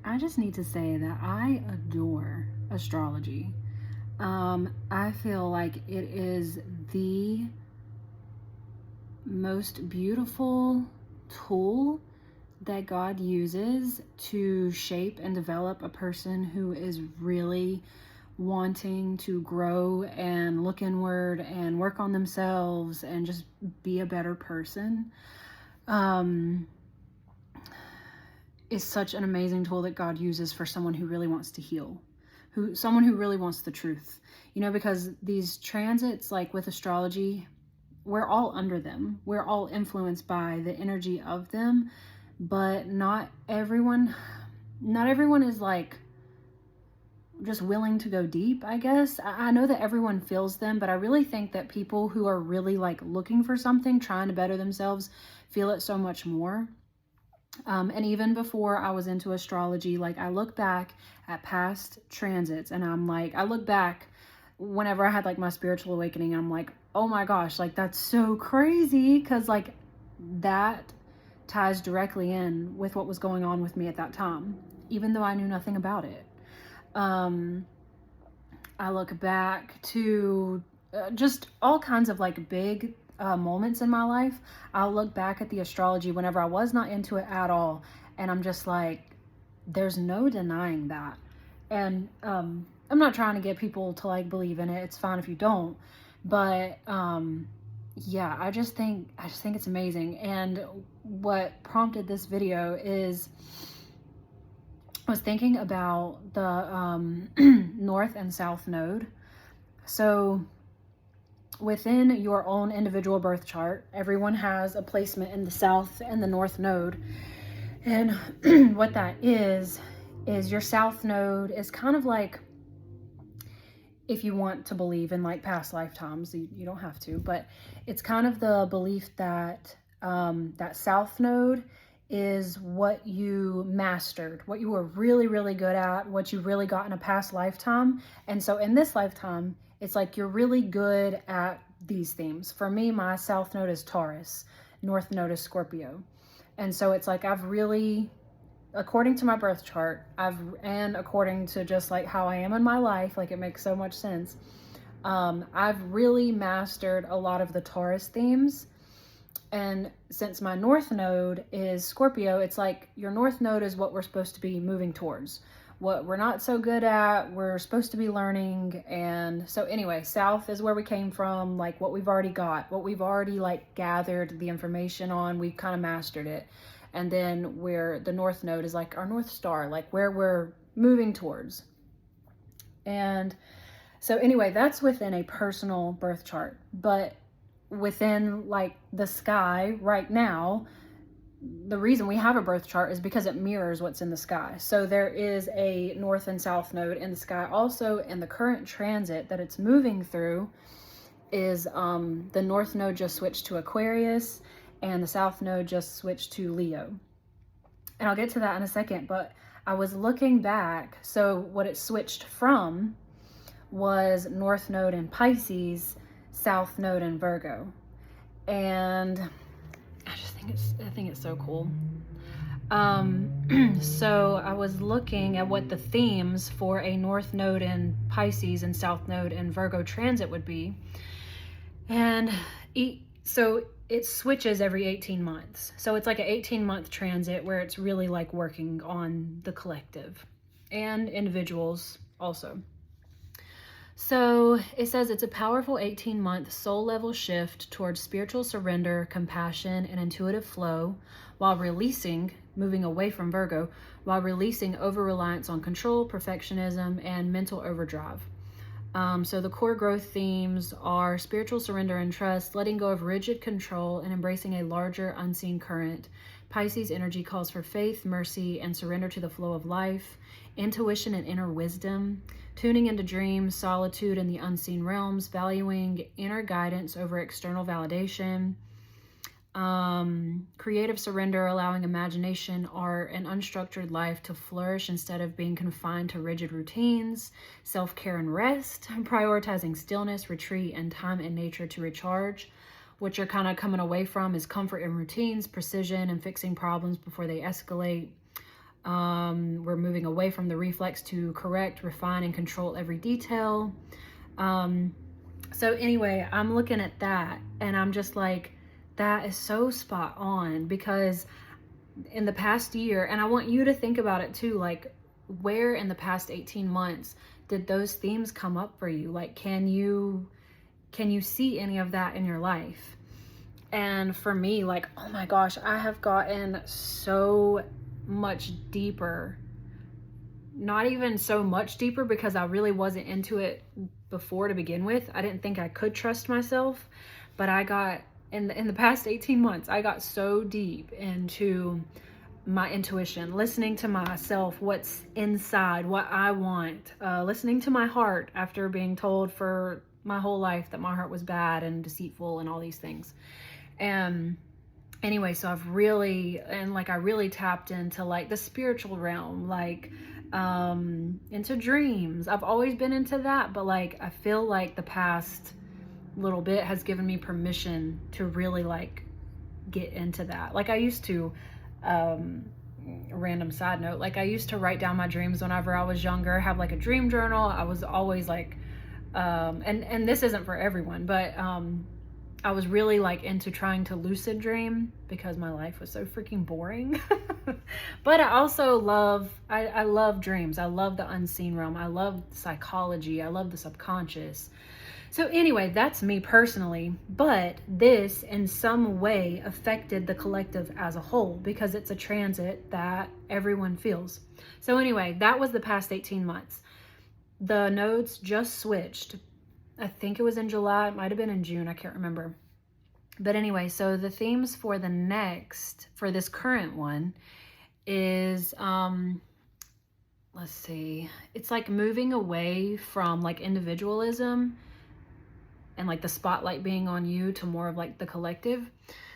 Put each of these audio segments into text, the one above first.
I just need to say that I adore astrology. I feel like it is the most beautiful tool that God uses to shape and develop a person who is really wanting to grow and look inward and work on themselves and just be a better person. Is such an amazing tool that God uses for someone who really wants to heal, someone who really wants the truth. Because these transits, like with astrology, we're all under them. We're all influenced by the energy of them, but not everyone is like just willing to go deep, I guess. I know that everyone feels them, but I really think that people who are really like looking for something, trying to better themselves, feel it so much more. And even before I was into astrology, like I look back at past transits and I look back whenever I had like my spiritual awakening, I'm like, oh my gosh, like that's so crazy. Cause like that ties directly in with what was going on with me at that time, even though I knew nothing about it. I look back to just all kinds of like big moments in my life. I'll look back at the astrology whenever I was not into it at all, and I'm just like, there's no denying that. And I'm not trying to get people to like believe in it. It's fine if you don't, but yeah, I just think it's amazing. And what prompted this video is I was thinking about the North and South Node. So within your own individual birth chart, everyone has a placement in the South and the North Node. And what that is your South Node is kind of like, if you want to believe in like past lifetimes, you don't have to, but it's kind of the belief that that South Node is what you mastered, what you were really, really good at, what you really got in a past lifetime. And so in this lifetime, it's like you're really good at these themes. For me, my South Node is Taurus, North Node is Scorpio. And so it's like I've really, according to my birth chart, and according to just like how I am in my life, like it makes so much sense. I've really mastered a lot of the Taurus themes. And since my North Node is Scorpio, it's like your North Node is what we're supposed to be moving towards. What we're not so good at, we're supposed to be learning. And so anyway, South is where we came from, like what we've already got, what we've already like gathered the information on, we've kind of mastered it. And then the North Node is like our North Star, like where we're moving towards. And so anyway, that's within a personal birth chart. But within like the sky right now, the reason we have a birth chart is because it mirrors what's in the sky. So there is a North and South Node in the sky also, and the current transit that it's moving through is the North Node just switched to Aquarius and the South Node just switched to Leo. And I'll get to that in a second, but I was looking back. So what it switched from was North Node in Pisces, South Node in Virgo. And I think it's so cool. So I was looking at what the themes for a North Node in Pisces and South Node in Virgo transit would be. And so it switches every 18 months. So it's like an 18-month transit where it's really like working on the collective and individuals also. So it says it's a powerful 18-month soul level shift towards spiritual surrender, compassion, and intuitive flow, while moving away from Virgo, while releasing over-reliance on control, perfectionism, and mental overdrive. So the core growth themes are spiritual surrender and trust, letting go of rigid control, and embracing a larger unseen current. Pisces energy calls for faith, mercy, and surrender to the flow of life, intuition and inner wisdom, tuning into dreams, solitude, and the unseen realms, valuing inner guidance over external validation, creative surrender, allowing imagination, art, and unstructured life to flourish instead of being confined to rigid routines, self-care and rest, prioritizing stillness, retreat, and time in nature to recharge. What you're kind of coming away from is comfort in routines, precision, and fixing problems before they escalate. We're moving away from the reflex to correct, refine, and control every detail. So anyway, I'm looking at that and I'm just like, that is so spot on, because in the past year, and I want you to think about it too, like where in the past 18 months did those themes come up for you? Like, can you see any of that in your life? And for me, like, oh my gosh, I have gotten so much deeper. Not even so much deeper, because I really wasn't into it before to begin with. I didn't think I could trust myself, but I got in the past 18 months, I got so deep into my intuition, listening to myself, what's inside, what I want, listening to my heart after being told for my whole life that my heart was bad and deceitful and all these things. And anyway, so I really tapped into like the spiritual realm, like into dreams. I've always been into that, but like I feel like the past little bit has given me permission to really like get into that. Like I used to, random side note, like I used to write down my dreams whenever I was younger, have like a dream journal. I was always like, and this isn't for everyone, but I was really like into trying to lucid dream because my life was so freaking boring. But I also love, I love dreams. I love the unseen realm. I love psychology. I love the subconscious. So anyway, that's me personally, but this in some way affected the collective as a whole because it's a transit that everyone feels. So anyway, that was the past 18 months. The nodes just switched. I think it was in July, it might have been in June, I can't remember. But anyway, so the themes for this current one is, let's see, it's like moving away from like individualism and like the spotlight being on you to more of like the collective.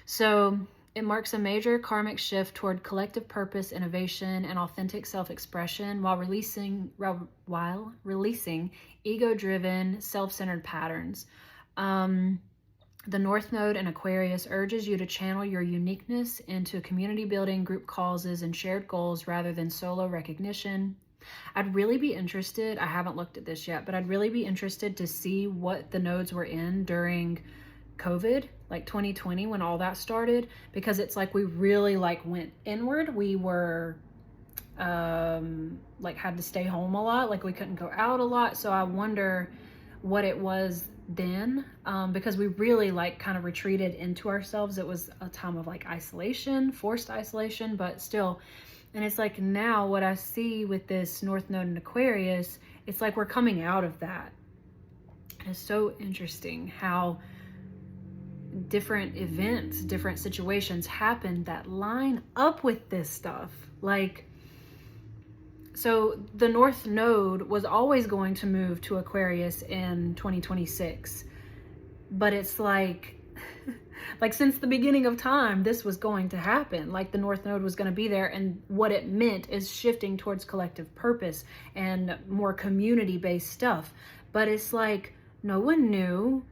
So it marks a major karmic shift toward collective purpose, innovation, and authentic self-expression while releasing ego-driven, self-centered patterns. The North Node in Aquarius urges you to channel your uniqueness into community building, group causes, and shared goals rather than solo recognition. I'd really be interested, I haven't looked at this yet, but I'd really be interested to see what the nodes were in during COVID, like 2020 when all that started, because it's like we really like went inward. We were like had to stay home a lot, like we couldn't go out a lot. So I wonder what it was then, because we really like kind of retreated into ourselves. It was a time of like isolation, forced isolation, but still. And it's like now what I see with this North Node in Aquarius, it's like we're coming out of that. It's so interesting how different events, different situations happen that line up with this stuff. Like, so the North Node was always going to move to Aquarius in 2026, but it's like, like since the beginning of time, this was going to happen. Like the North Node was going to be there, and what it meant is shifting towards collective purpose and more community-based stuff. But it's like no one knew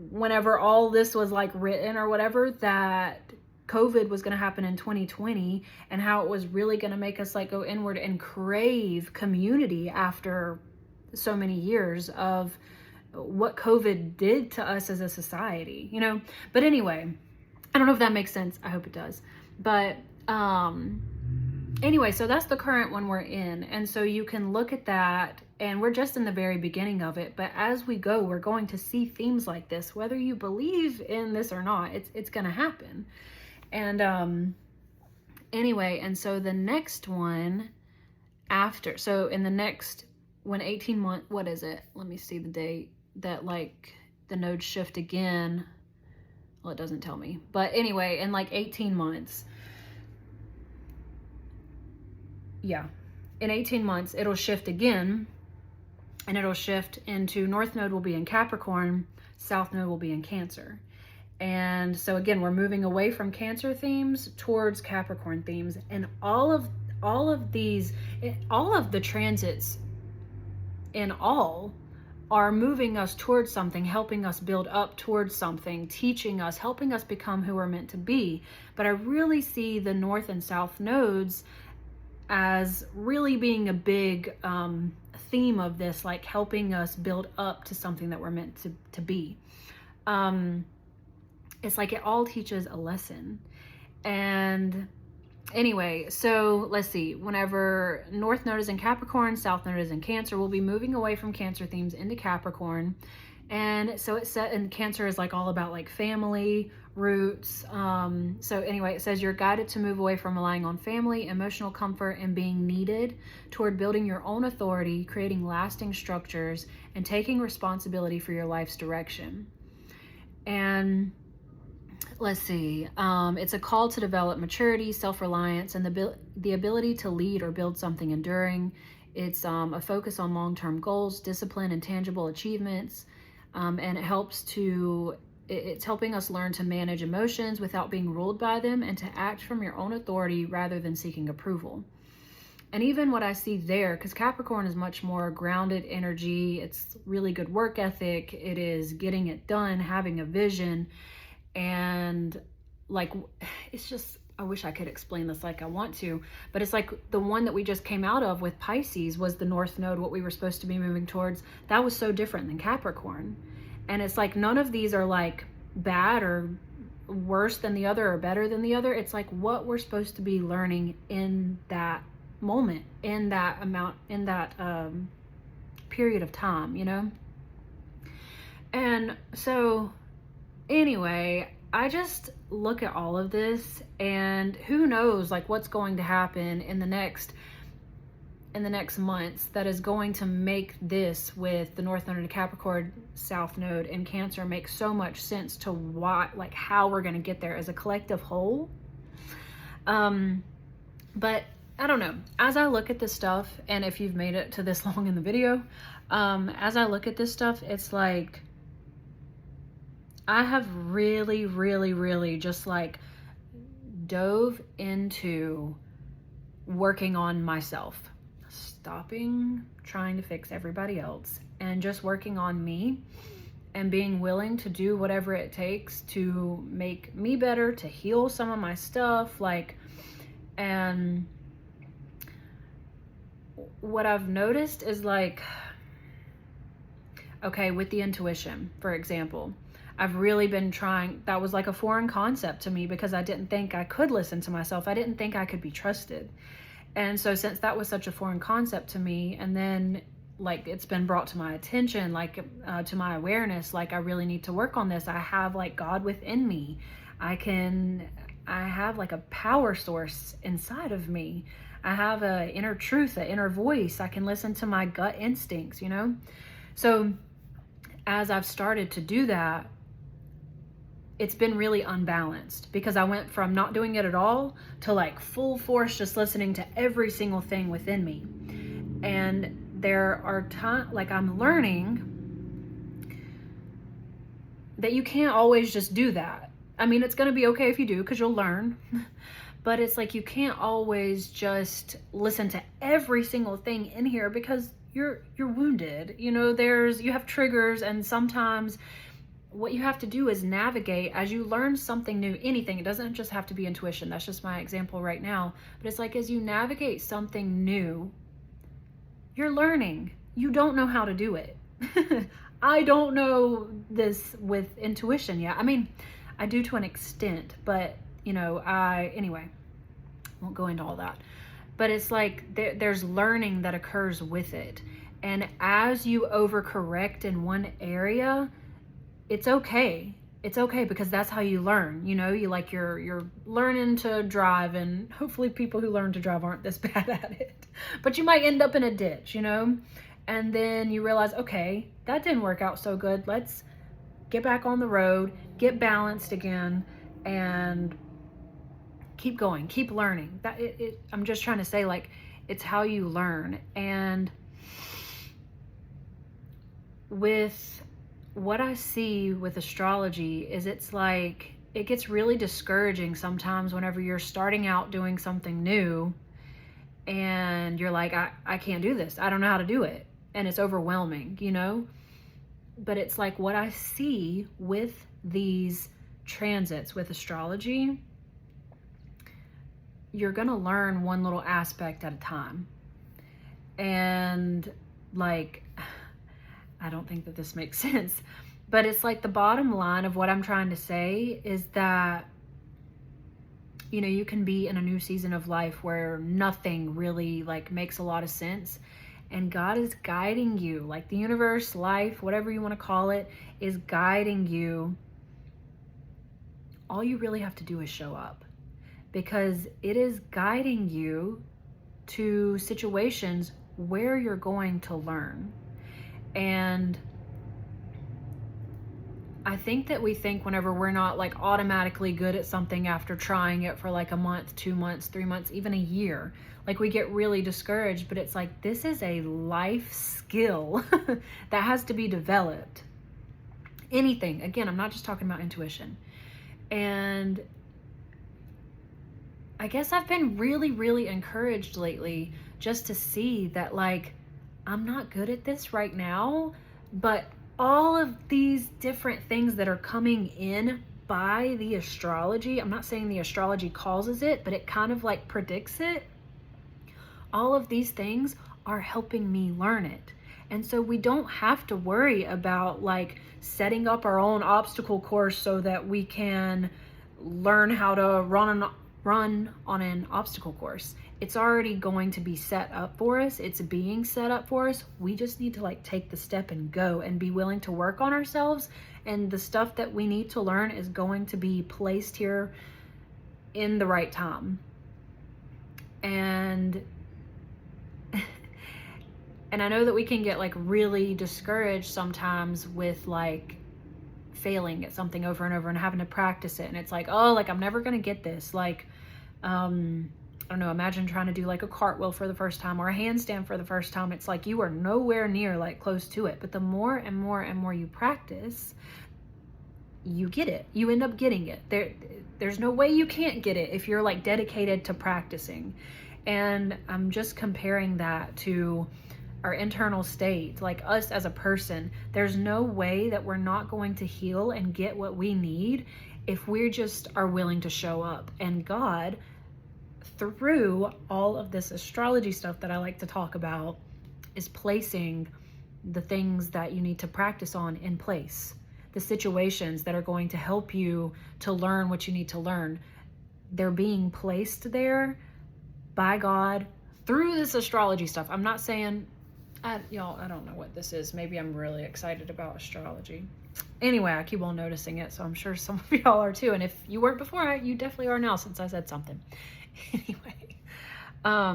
whenever all this was like written or whatever that COVID was going to happen in 2020, and how it was really going to make us like go inward and crave community after so many years of what COVID did to us as a society, you know? But anyway, I don't know if that makes sense. I hope it does. But anyway, so that's the current one we're in. And so you can look at that, and we're just in the very beginning of it. But as we go, we're going to see themes like this, whether you believe in this or not, it's going to happen. And anyway, and so the next one after, so in the next, when 18 months, what is it? Let me see the date that like the nodes shift again. Well, it doesn't tell me. But anyway, in like 18 months, yeah, in 18 months, it'll shift again, and it'll shift into North Node will be in Capricorn, South Node will be in Cancer. And so again, we're moving away from Cancer themes towards Capricorn themes, and all of the transits in all are moving us towards something, helping us build up towards something, teaching us, helping us become who we're meant to be. But I really see the North and South nodes as really being a big theme of this, like helping us build up to something that we're meant to be. It's like it all teaches a lesson. And anyway, so let's see. Whenever North Node is in Capricorn, South Node is in Cancer, we'll be moving away from Cancer themes into Capricorn. And so it's set, and Cancer is like all about like family, roots. So anyway, it says you're guided to move away from relying on family, emotional comfort, and being needed toward building your own authority, creating lasting structures, and taking responsibility for your life's direction. And let's see, it's a call to develop maturity, self-reliance, and the ability to lead or build something enduring. It's a focus on long-term goals, discipline, and tangible achievements. And it's helping us learn to manage emotions without being ruled by them, and to act from your own authority rather than seeking approval. And even what I see there, because Capricorn is much more grounded energy, it's really good work ethic, it is getting it done, having a vision, and like, it's just, I wish I could explain this like I want to, but it's like the one that we just came out of with Pisces was the North Node, what we were supposed to be moving towards. That was so different than Capricorn. And it's like none of these are like bad or worse than the other or better than the other. It's like what we're supposed to be learning in that moment, in that amount, in that period of time, you know? And so anyway, I just look at all of this, and who knows like what's going to happen in the next months that is going to make this with the North Node and Capricorn, South Node and Cancer make so much sense to why, like how we're going to get there as a collective whole. But I don't know, as I look at this stuff, and if you've made it to this long in the video, as I look at this stuff, it's like I have really, really, really just like dove into working on myself, stopping trying to fix everybody else, and just working on me, and being willing to do whatever it takes to make me better, to heal some of my stuff, like, and what I've noticed is like, okay, with the intuition, for example, I've really been trying, that was like a foreign concept to me because I didn't think I could listen to myself. I didn't think I could be trusted. And so since that was such a foreign concept to me, and then like it's been brought to my attention, like to my awareness, like I really need to work on this. I have like God within me. I have like a power source inside of me. I have a inner truth, an inner voice. I can listen to my gut instincts, you know? So as I've started to do that, it's been really unbalanced because I went from not doing it at all to like full force, just listening to every single thing within me. And there are times, like I'm learning that you can't always just do that. I mean, it's going to be okay if you do, because you'll learn. But it's like you can't always just listen to every single thing in here because you're wounded. You know, you have triggers, and sometimes what you have to do is navigate as you learn something new, anything. It doesn't just have to be intuition. That's just my example right now. But it's like as you navigate something new, you're learning. You don't know how to do it. I don't know this with intuition yet. I mean, I do to an extent, but you know, anyway, won't go into all that. But it's like there's learning that occurs with it. And as you overcorrect in one area, it's okay. It's okay, because that's how you learn. You know, you're learning to drive, and hopefully people who learn to drive aren't this bad at it. But you might end up in a ditch, you know? And then you realize, okay, that didn't work out so good. Let's get back on the road, get balanced again, and keep going, keep learning. I'm just trying to say, like, it's how you learn. And with what I see with astrology is it's like, it gets really discouraging sometimes whenever you're starting out doing something new and you're like, I can't do this. I don't know how to do it. And it's overwhelming, you know? But it's like what I see with these transits with astrology, you're going to learn one little aspect at a time. And like, I don't think that this makes sense, but it's like the bottom line of what I'm trying to say is that, you know, you can be in a new season of life where nothing really like makes a lot of sense, and God is guiding you, like the universe, life, whatever you want to call it, is guiding you. All you really have to do is show up, because it is guiding you to situations where you're going to learn. And I think that we think whenever we're not like automatically good at something after trying it for like a month, 2 months, 3 months, even a year, like we get really discouraged. But it's like, this is a life skill that has to be developed. Anything. Again, I'm not just talking about intuition. And I guess I've been really, really encouraged lately just to see that, like, I'm not good at this right now, but all of these different things that are coming in by the astrology, I'm not saying the astrology causes it, but it kind of like predicts it. All of these things are helping me learn it. And so we don't have to worry about like setting up our own obstacle course so that we can learn how to run on an obstacle course. It's already going to be set up for us. It's being set up for us. We just need to like take the step and go and be willing to work on ourselves. And the stuff that we need to learn is going to be placed here in the right time. And I know that we can get like really discouraged sometimes with like failing at something over and over and having to practice it. And it's like, oh, like I'm never going to get this. Like, I don't know, imagine trying to do like a cartwheel for the first time or a handstand for the first time. It's like you are nowhere near like close to it. But the more and more and more you practice, you get it. You end up getting it. There's no way you can't get it if you're like dedicated to practicing. And I'm just comparing that to our internal state, like us as a person. There's no way that we're not going to heal and get what we need if we just are willing to show up. And God, through all of this astrology stuff that I like to talk about, is placing the things that you need to practice on in place. The situations that are going to help you to learn what you need to learn. They're being placed there by God through this astrology stuff. I'm not saying, y'all, I don't know what this is. Maybe I'm really excited about astrology. Anyway, I keep on noticing it, so I'm sure some of y'all are too. And if you weren't before, you definitely are now since I said something. Anyway, I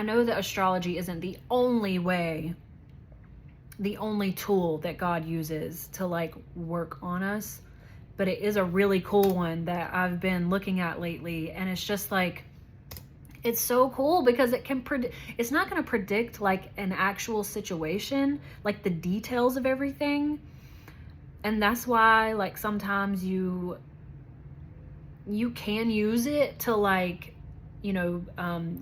know that astrology isn't the only way, the only tool that God uses to like work on us, but it is a really cool one that I've been looking at lately. And it's just like, it's so cool because it can it's not going to predict like an actual situation, like the details of everything. And that's why like sometimes you can use it to like, you know,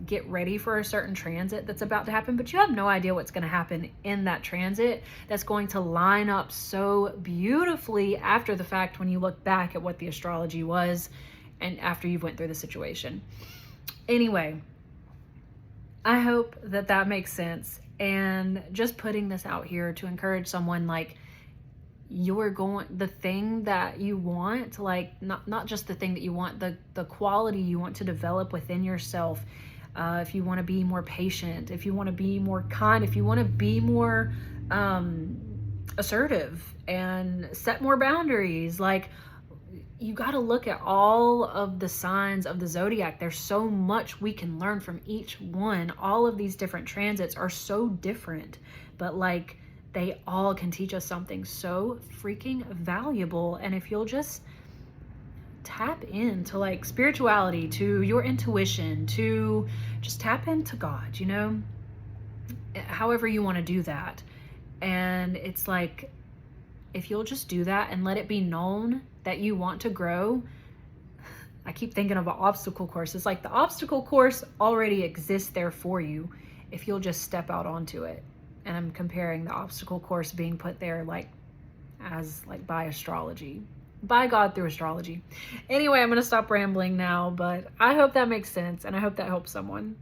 get ready for a certain transit that's about to happen, but you have no idea what's going to happen in that transit that's going to line up so beautifully after the fact when you look back at what the astrology was and after you've went through the situation. Anyway, I hope that that makes sense. And just putting this out here to encourage someone, like, the thing that you want, like not just the thing that you want, the quality you want to develop within yourself. If you want to be more patient, if you want to be more kind, if you want to be more assertive and set more boundaries, like, you got to look at all of the signs of the zodiac. There's so much we can learn from each one. All of these different transits are so different, but like they all can teach us something so freaking valuable. And if you'll just tap into like spirituality, to your intuition, to just tap into God, you know, however you want to do that. And it's like, if you'll just do that and let it be known that you want to grow. I keep thinking of an obstacle course. It's like the obstacle course already exists there for you if you'll just step out onto it. And I'm comparing the obstacle course being put there like as like by astrology. by God through astrology. Anyway, I'm going to stop rambling now, but I hope that makes sense and I hope that helps someone.